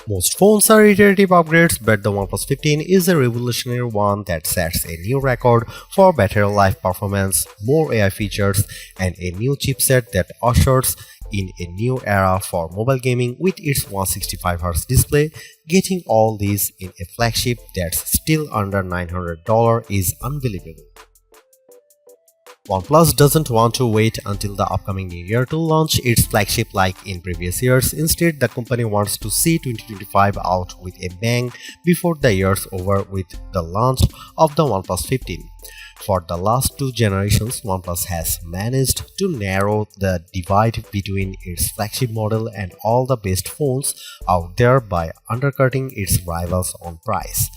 Most phones are iterative upgrades, but the OnePlus 15 is a revolutionary one that sets a new record for battery life performance, more AI features, and a new chipset that ushers in a new era for mobile gaming with its 165Hz display. Getting all these in a flagship that's still under $900 is unbelievable. OnePlus doesn't want to wait until the upcoming new year to launch its flagship like in previous years. Instead, the company wants to see 2025 out with a bang before the year's over with the launch of the OnePlus 15. For the last two generations, OnePlus has managed to narrow the divide between its flagship model and all the best phones out there by undercutting its rivals on price.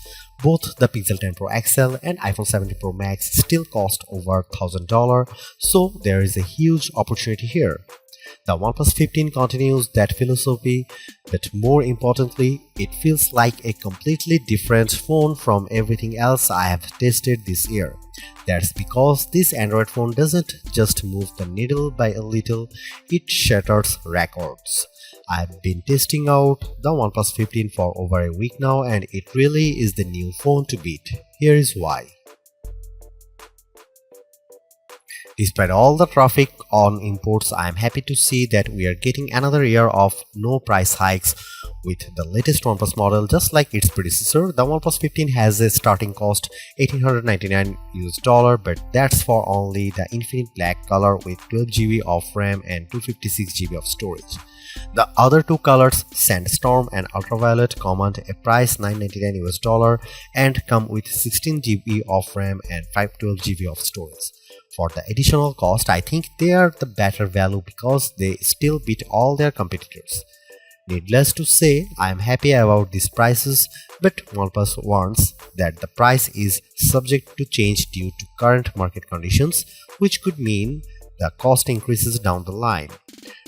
Both the Pixel 10 Pro XL and iPhone 17 Pro Max still cost over $1,000, so there is a huge opportunity here. The OnePlus 15 continues that philosophy, but more importantly, it feels like a completely different phone from everything else I have tested this year. That's because this Android phone doesn't just move the needle by a little, it shatters records. I've been testing out the OnePlus 15 for over a week now, and it really is the new phone to beat. Here is why. Despite all the traffic on imports, I am happy to see that we are getting another year of no price hikes with the latest OnePlus model. Just like its predecessor, the OnePlus 15 has a starting cost $1,899, but that's for only the Infinite Black color with 12GB of RAM and 256GB of storage. The other two colors, Sandstorm and Ultraviolet, command a price $999 and come with 16GB of RAM and 512GB of storage. For the additional cost, I think they are the better value because they still beat all their competitors. Needless to say, I am happy about these prices, but OnePlus warns that the price is subject to change due to current market conditions, which could mean the cost increases down the line.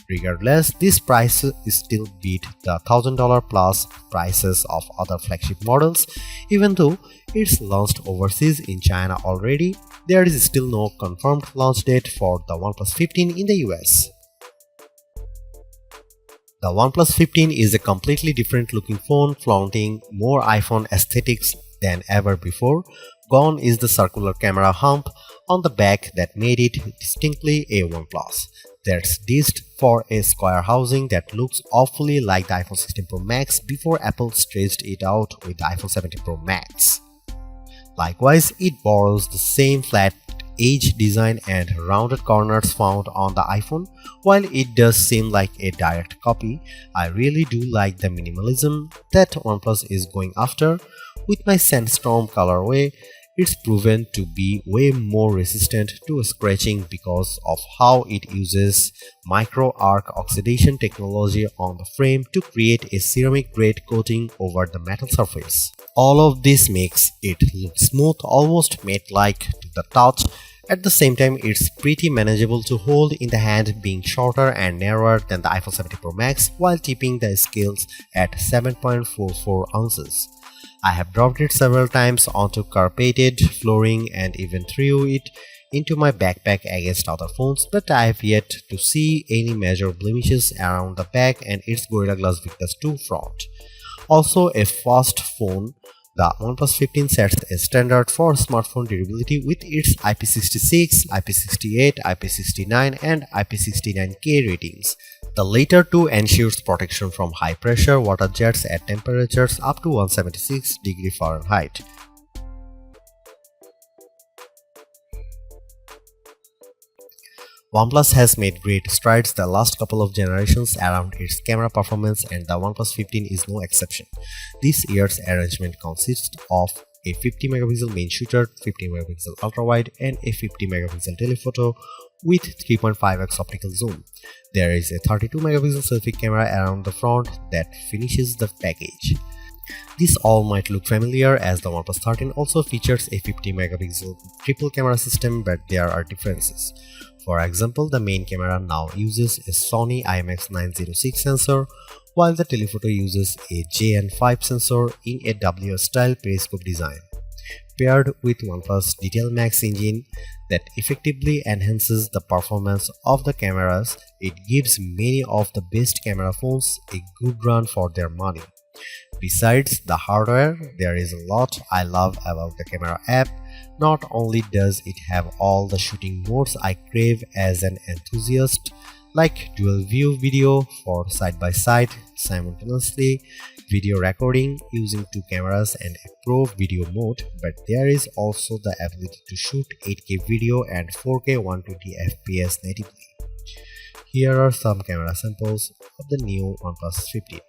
Regardless, this price still beat the $1,000 plus prices of other flagship models. Even though it's launched overseas in China already, there is still no confirmed launch date for the OnePlus 15 in the US. The OnePlus 15 is a completely different looking phone, flaunting more iPhone aesthetics than ever before. Gone is the circular camera hump on the back that made it distinctly a OnePlus. That's dished for a square housing that looks awfully like the iPhone 16 Pro Max before Apple stretched it out with the iPhone 17 Pro Max. Likewise, it borrows the same flat edge design and rounded corners found on the iPhone. While it does seem like a direct copy, I really do like the minimalism that OnePlus is going after. With my Sandstorm colorway, it's proven to be way more resistant to scratching because of how it uses micro arc oxidation technology on the frame to create a ceramic grade coating over the metal surface. All of this makes it look smooth, almost matte-like to the touch. At the same time, it's pretty manageable to hold in the hand, being shorter and narrower than the iPhone 17 Pro Max while keeping the scales at 7.44 ounces. I have dropped it several times onto carpeted flooring and even threw it into my backpack against other phones, but I have yet to see any major blemishes around the back and its Gorilla Glass Victus 2 front. Also a fast phone, the OnePlus 15 sets a standard for smartphone durability with its IP66, IP68, IP69 and IP69K ratings. The latter two ensures protection from high pressure water jets at temperatures up to 176 degrees Fahrenheit. OnePlus has made great strides the last couple of generations around its camera performance, and the OnePlus 15 is no exception. This year's arrangement consists of a 50 megapixel main shooter, 50 megapixel ultra-wide, and a 50 megapixel telephoto with 3.5x optical zoom. There is a 32 megapixel selfie camera around the front that finishes the package. This all might look familiar as the OnePlus 13 also features a 50 megapixel triple camera system, but there are differences. For example, the main camera now uses a Sony IMX906 sensor, while the telephoto uses a JN5 sensor in a WS-style periscope design. Paired with OnePlus Detail Max engine that effectively enhances the performance of the cameras, it gives many of the best camera phones a good run for their money. Besides the hardware, there is a lot I love about the camera app. Not only does it have all the shooting modes I crave as an enthusiast, like dual view video for side by side simultaneously, video recording using two cameras and a pro video mode, but there is also the ability to shoot 8K video and 4K 120 fps natively. Here are some camera samples of the new OnePlus 15.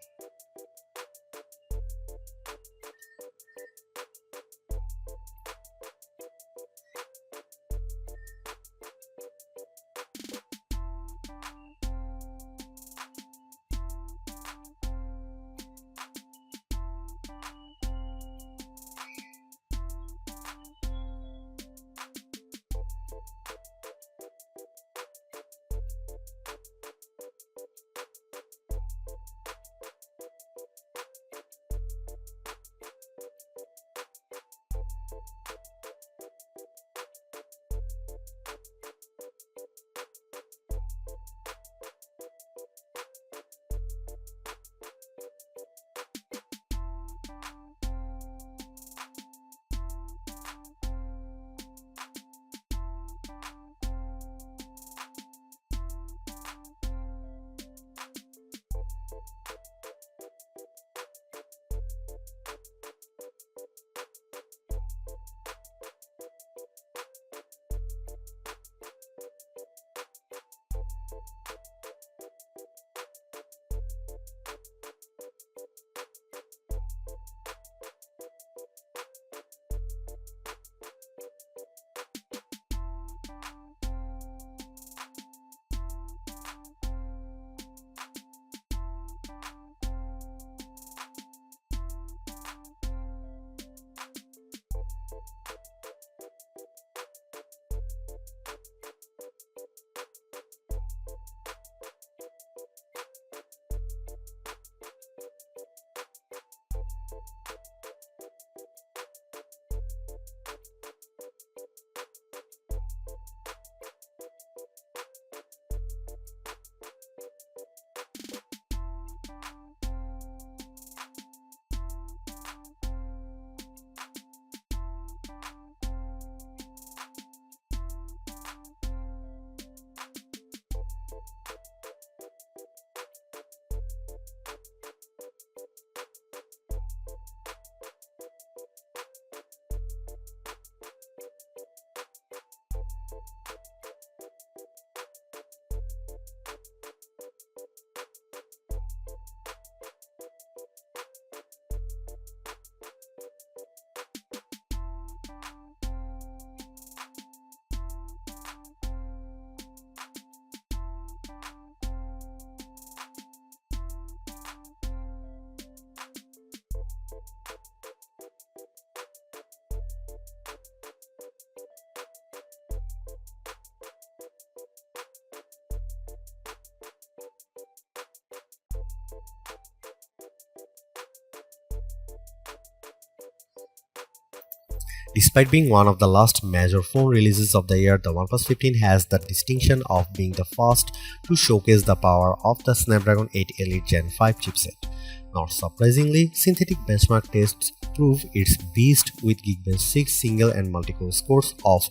Despite being one of the last major phone releases of the year, the OnePlus 15 has the distinction of being the first to showcase the power of the Snapdragon 8 Elite Gen 5 chipset. Not surprisingly, synthetic benchmark tests prove its beast with Geekbench 6 single and multi-core scores of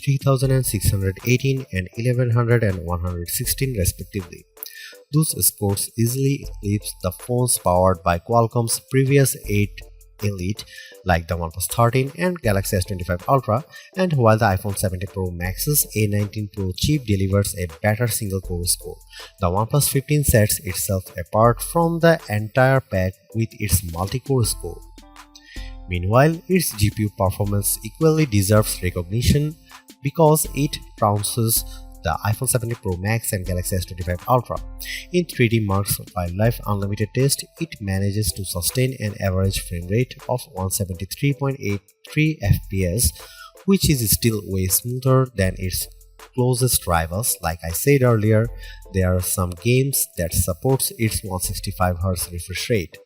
3618 and 1100 and 116 respectively. Those scores easily eclipse the phones powered by Qualcomm's previous 8 Elite like the OnePlus 13 and Galaxy S25 Ultra, and while the iPhone 17 Pro Max's A19 Pro chip delivers a better single-core score, the OnePlus 15 sets itself apart from the entire pack with its multi-core score. Meanwhile, its GPU performance equally deserves recognition because it trounces the iPhone 17 Pro Max and Galaxy S25 Ultra. In 3D Mark's Wildlife Unlimited test, it manages to sustain an average frame rate of 173.83 fps, which is still way smoother than its closest rivals. Like I said earlier, there are some games that supports its 165Hz refresh rate.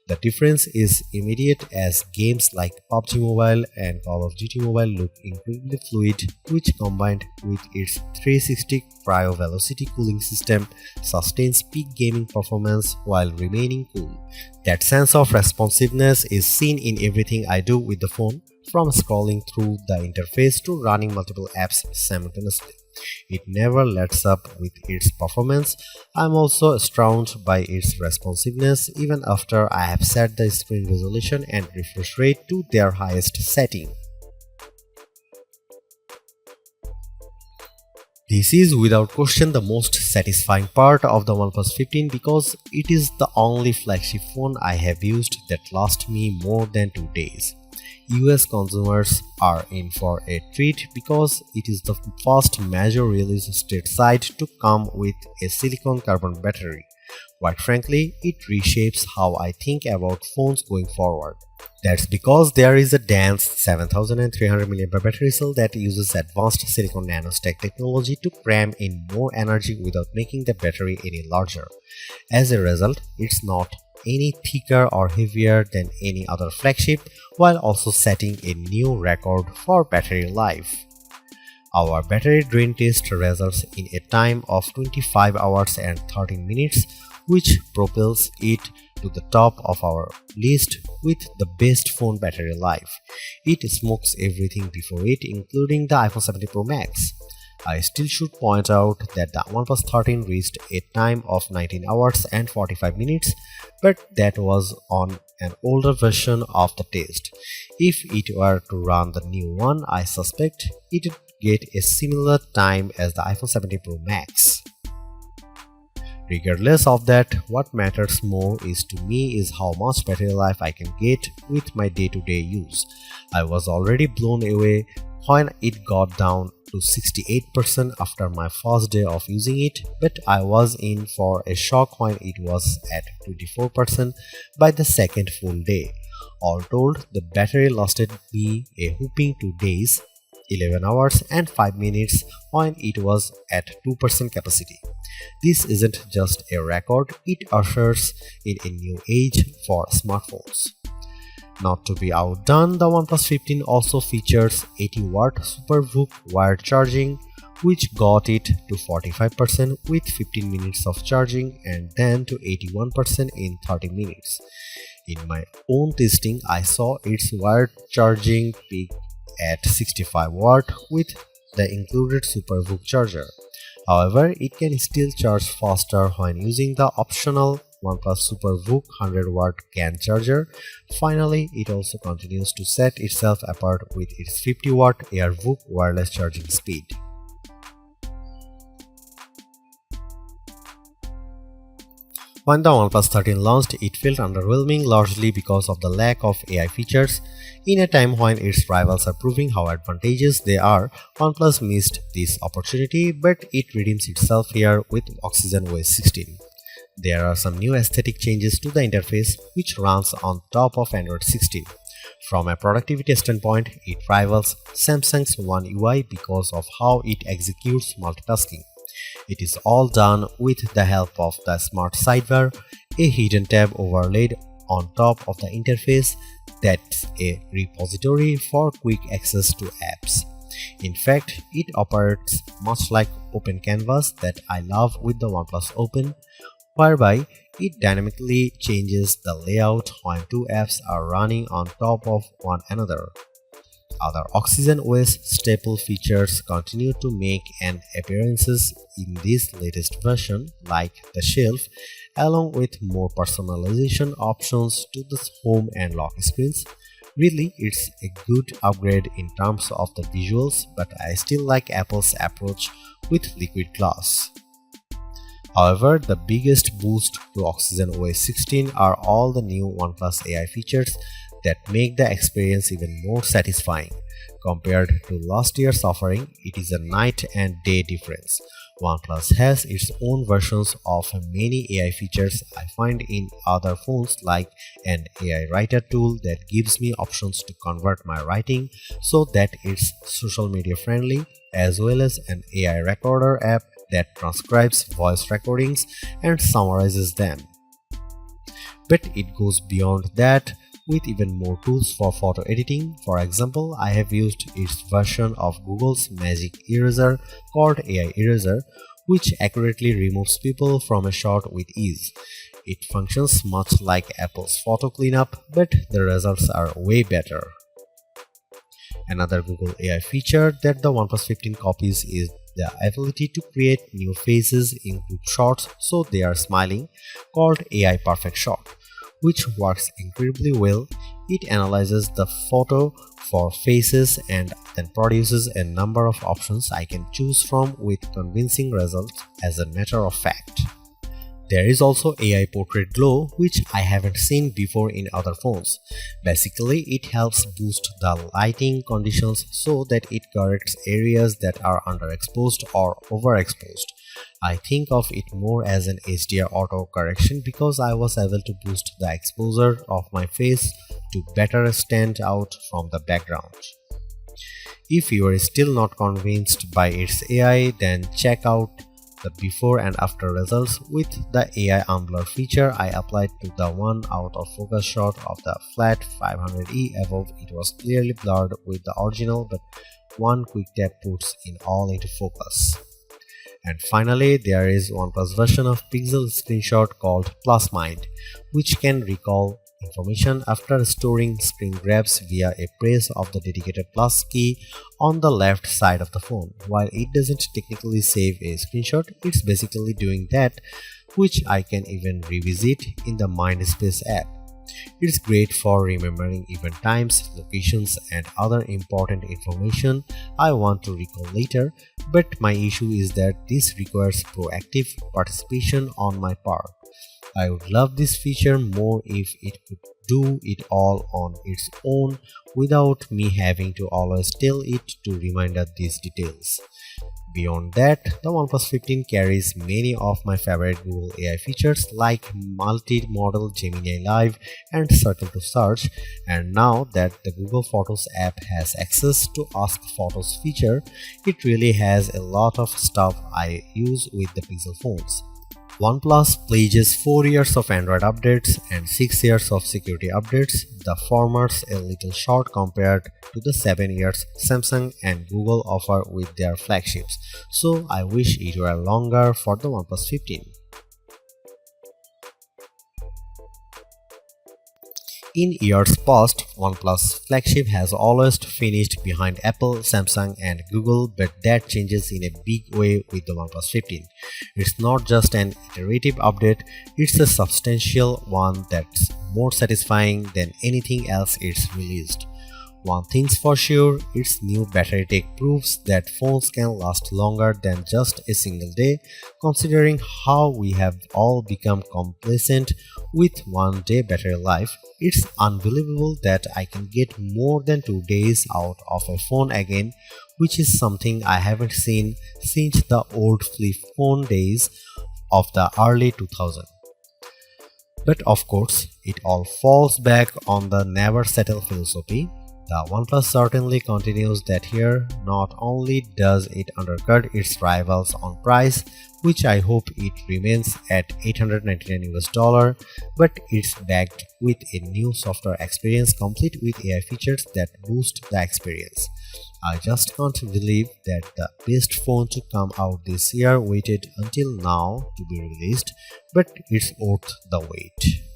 The difference is immediate as games like PUBG Mobile and Call of Duty Mobile look incredibly fluid, which combined with its 360 cryo velocity cooling system sustains peak gaming performance while remaining cool. That sense of responsiveness is seen in everything I do with the phone, from scrolling through the interface to running multiple apps simultaneously. It never lets up with its performance. I'm also astounded by its responsiveness even after I have set the screen resolution and refresh rate to their highest setting. This is without question the most satisfying part of the OnePlus 15 because it is the only flagship phone I have used that lasts me more than 2 days. US consumers are in for a treat because it is the first major release stateside to come with a silicon carbon battery. Quite frankly, it reshapes how I think about phones going forward. That's because there is a dense 7300 mAh battery cell that uses advanced silicon nanostack technology to cram in more energy without making the battery any larger. As a result, it's not any thicker or heavier than any other flagship, while also setting a new record for battery life. Our battery drain test results in a time of 25 hours and 13 minutes, which propels it to the top of our list with the best phone battery life. It smokes everything before it, including the iPhone 17 Pro Max. I still should point out that the OnePlus 13 reached a time of 19 hours and 45 minutes, but that was on an older version of the test. If it were to run the new one, I suspect it would get a similar time as the iPhone 17 Pro Max. Regardless of that, what matters more to me is how much battery life I can get with my day-to-day use. I was already blown away when it got down to 68% after my first day of using it, but I was in for a shock when it was at 24% by the second full day. All told, the battery lasted me a whopping 2 days, 11 hours and 5 minutes when it was at 2% capacity. This isn't just a record, it ushers in a new age for smartphones. Not to be outdone, the OnePlus 15 also features 80-watt SuperVOOC wired charging, which got it to 45% with 15 minutes of charging and then to 81% in 30 minutes. In my own testing, I saw its wired charging peak at 65 watt with the included SuperVOOC charger. However, it can still charge faster when using the optional OnePlus SuperVOOC 100-watt CAN charger. Finally, it also continues to set itself apart with its 50-watt AirVOOC wireless charging speed. When the OnePlus 13 launched, it felt underwhelming largely because of the lack of AI features. In a time when its rivals are proving how advantageous they are, OnePlus missed this opportunity, but it redeems itself here with Oxygen OS 16. There are some new aesthetic changes to the interface which runs on top of Android 16. From a productivity standpoint, it rivals Samsung's One UI because of how it executes multitasking. It is all done with the help of the Smart Sidebar, a hidden tab overlaid on top of the interface that's a repository for quick access to apps. In fact, it operates much like Open Canvas that I love with the OnePlus Open, whereby it dynamically changes the layout when two apps are running on top of one another. Other Oxygen OS staple features continue to make an appearances in this latest version, like the shelf, along with more personalization options to the home and lock screens. Really, it's a good upgrade in terms of the visuals, but I still like Apple's approach with liquid glass. However, the biggest boost to Oxygen OS 16 are all the new OnePlus AI features that make the experience even more satisfying. Compared to last year's offering, it is a night and day difference. OnePlus has its own versions of many AI features I find in other phones, like an AI writer tool that gives me options to convert my writing so that it's social media friendly, as well as an AI recorder app that transcribes voice recordings and summarizes them. But it goes beyond that with even more tools for photo editing. For example, I have used its version of Google's Magic Eraser called AI Eraser, which accurately removes people from a shot with ease. It functions much like Apple's photo cleanup, but the results are way better. Another Google AI feature that the OnePlus 15 copies is the ability to create new faces in group shots so they are smiling, called AI Perfect Shot, which works incredibly well. It analyzes the photo for faces and then produces a number of options I can choose from with convincing results. As a matter of fact, there is also AI Portrait Glow, which I haven't seen before in other phones. Basically, it helps boost the lighting conditions so that it corrects areas that are underexposed or overexposed. I think of it more as an HDR auto correction because I was able to boost the exposure of my face to better stand out from the background. If you are still not convinced by its AI, then check out the before and after results. With the AI unblur feature I applied to the one out of focus shot of the flat 500E above, it was clearly blurred with the original, but one quick tap puts it all into focus. And finally, there is OnePlus version of Pixel Screenshot called Plus Mind, which can recall information after storing screen grabs via a press of the dedicated plus key on the left side of the phone. While it doesn't technically save a screenshot, it's basically doing that, which I can even revisit in the Mindspace app. It's great for remembering event times, locations, and other important information I want to recall later, but my issue is that this requires proactive participation on my part. I would love this feature more if it could do it all on its own without me having to always tell it to remind us these details. Beyond that, the OnePlus 15 carries many of my favorite Google AI features like multi-modal Gemini Live and Circle to Search, and now that the Google Photos app has access to Ask Photos feature, it really has a lot of stuff I use with the Pixel phones. OnePlus pledges 4 years of Android updates and 6 years of security updates, the former's a little short compared to the 7 years Samsung and Google offer with their flagships, so I wish it were longer for the OnePlus 15. In years past, OnePlus flagship has always finished behind Apple, Samsung and Google, but that changes in a big way with the OnePlus 15. It's not just an iterative update, it's a substantial one that's more satisfying than anything else it's released. One thing's for sure, its new battery tech proves that phones can last longer than just a single day. Considering how we have all become complacent with 1 day battery life, it's unbelievable that I can get more than 2 days out of a phone again, which is something I haven't seen since the old flip phone days of the early 2000s. But of course, it all falls back on the never settle philosophy. The OnePlus certainly continues that here. Not only does it undercut its rivals on price, which I hope it remains at $899 US, but it's backed with a new software experience complete with AI features that boost the experience. I just can't believe that the best phone to come out this year waited until now to be released, but it's worth the wait.